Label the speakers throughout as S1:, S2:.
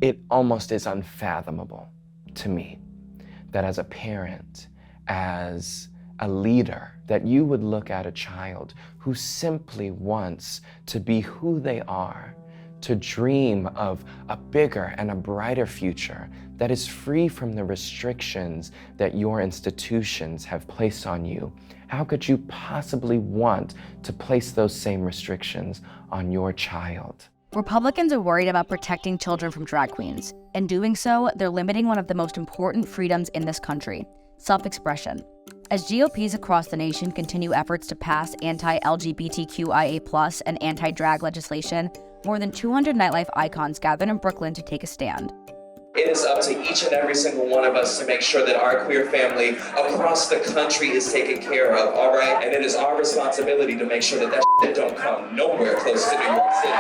S1: It almost is unfathomable to me that as a parent, as a leader, that you would look at a child who simply wants to be who they are, to dream of a bigger and a brighter future that is free from the restrictions that your institutions have placed on you. How could you possibly want to place those same restrictions on your child?
S2: Republicans are worried about protecting children from drag queens. In doing so, they're limiting one of the most important freedoms in this country, self-expression. As GOPs across the nation continue efforts to pass anti-LGBTQIA+ and anti-drag legislation, more than 200 nightlife icons gathered in Brooklyn to take a stand.
S3: It is up to each and every single one of us to make sure that our queer family across the country is taken care of, all right? And it is our responsibility to make sure that shit don't come nowhere close to New York City.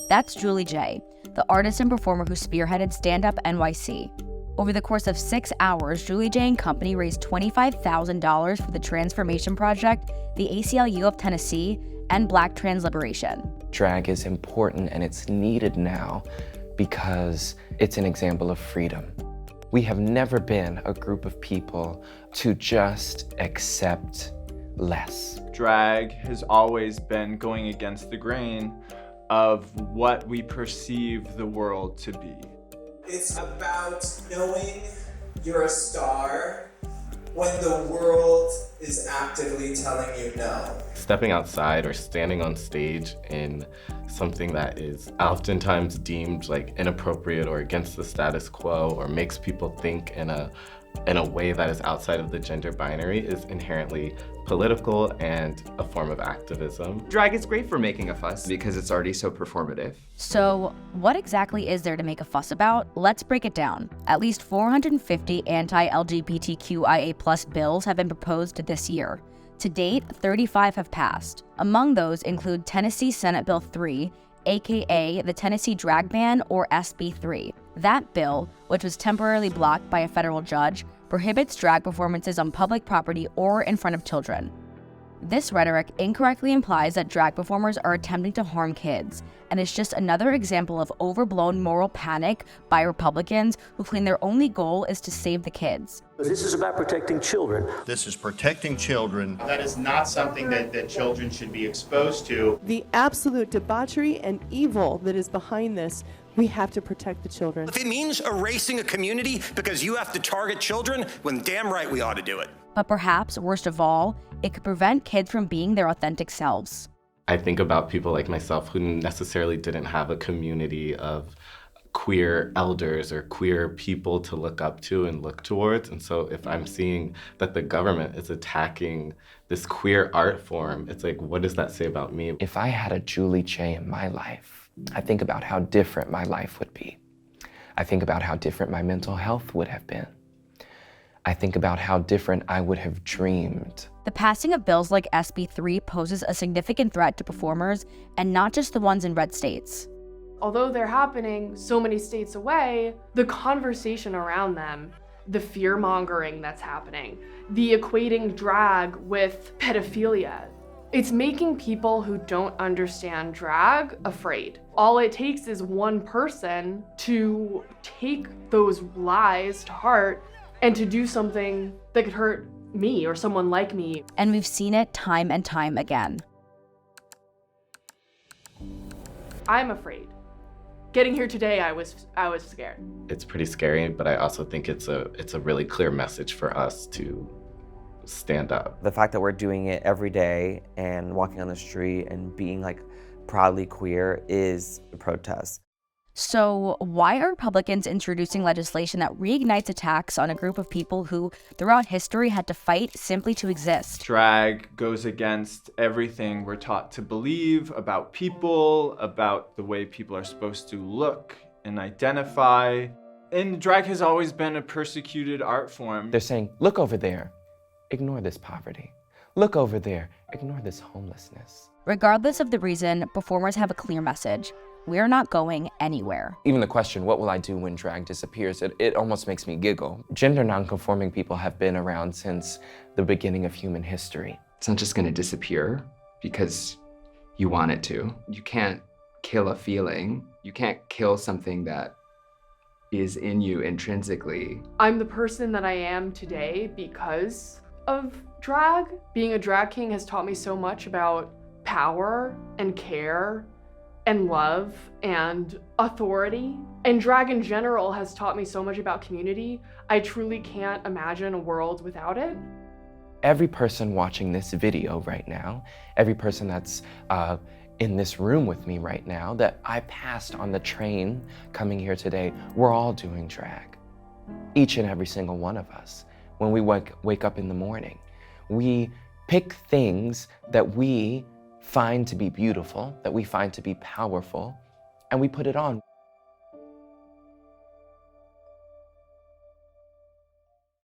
S2: That's Julie J, the artist and performer who spearheaded Stand Up NYC. Over the course of 6 hours, Julie J and company raised $25,000 for the Transformation Project, the ACLU of Tennessee, and Black Trans Liberation.
S1: Drag is important and it's needed now because it's an example of freedom. We have never been a group of people to just accept less.
S4: Drag has always been going against the grain of what we perceive the world to be.
S5: It's about knowing you're a star when the world is actively telling you no.
S6: Stepping outside or standing on stage in something that is oftentimes deemed like inappropriate or against the status quo or makes people think in a way that is outside of the gender binary is inherently political and a form of activism.
S7: Drag is great for making a fuss because it's already so performative.
S2: So, what exactly is there to make a fuss about? Let's break it down. At least 450 anti-LGBTQIA+ bills have been proposed this year. To date, 35 have passed. Among those include Tennessee Senate Bill 3, aka the Tennessee Drag Ban, or SB 3. That bill, which was temporarily blocked by a federal judge, prohibits drag performances on public property or in front of children. This rhetoric incorrectly implies that drag performers are attempting to harm kids, and is just another example of overblown moral panic by Republicans who claim their only goal is to save the kids.
S8: This is about protecting children.
S9: This is protecting children. That is not something that children should be exposed to.
S10: The absolute debauchery and evil that is behind this, we have to protect the children.
S11: If it means erasing a community because you have to target children, then damn right we ought to do it.
S2: But perhaps, worst of all, it could prevent kids from being their authentic selves.
S6: I think about people like myself who necessarily didn't have a community of queer elders or queer people to look up to and look towards. And so if I'm seeing that the government is attacking this queer art form, it's like, what does that say about me?
S1: If I had a Julie J in my life, I think about how different my life would be. I think about how different my mental health would have been. I think about how different I would have dreamed.
S2: The passing of bills like SB 3 poses a significant threat to performers, and not just the ones in red states.
S12: Although they're happening so many states away, the conversation around them, the fear-mongering that's happening, the equating drag with pedophilia, it's making people who don't understand drag afraid. All it takes is one person to take those lies to heart and to do something that could hurt me or someone like me.
S2: And we've seen it time and time again.
S12: I'm afraid. Getting here today, I was scared.
S6: It's pretty scary, but I also think it's a really clear message for us to stand up.
S13: The fact that we're doing it every day and walking on the street and being like proudly queer is a protest.
S2: So why are Republicans introducing legislation that reignites attacks on a group of people who, throughout history, had to fight simply to exist?
S4: Drag goes against everything we're taught to believe about people, about the way people are supposed to look and identify. And drag has always been a persecuted art form.
S1: They're saying, look over there, ignore this poverty. Look over there, ignore this homelessness.
S2: Regardless of the reason, performers have a clear message. We're not going anywhere.
S1: Even the question, what will I do when drag disappears? It almost makes me giggle. Gender nonconforming people have been around since the beginning of human history.
S7: It's not just gonna disappear because you want it to. You can't kill a feeling. You can't kill something that is in you intrinsically.
S12: I'm the person that I am today because of drag. Being a drag king has taught me so much about power and care and love and authority. And drag in general has taught me so much about community. I truly can't imagine a world without it.
S1: Every person watching this video right now, every person that's in this room with me right now that I passed on the train coming here today, we're all doing drag. Each and every single one of us. When we wake up in the morning, we pick things that we find to be beautiful, that we find to be powerful, and we put it on.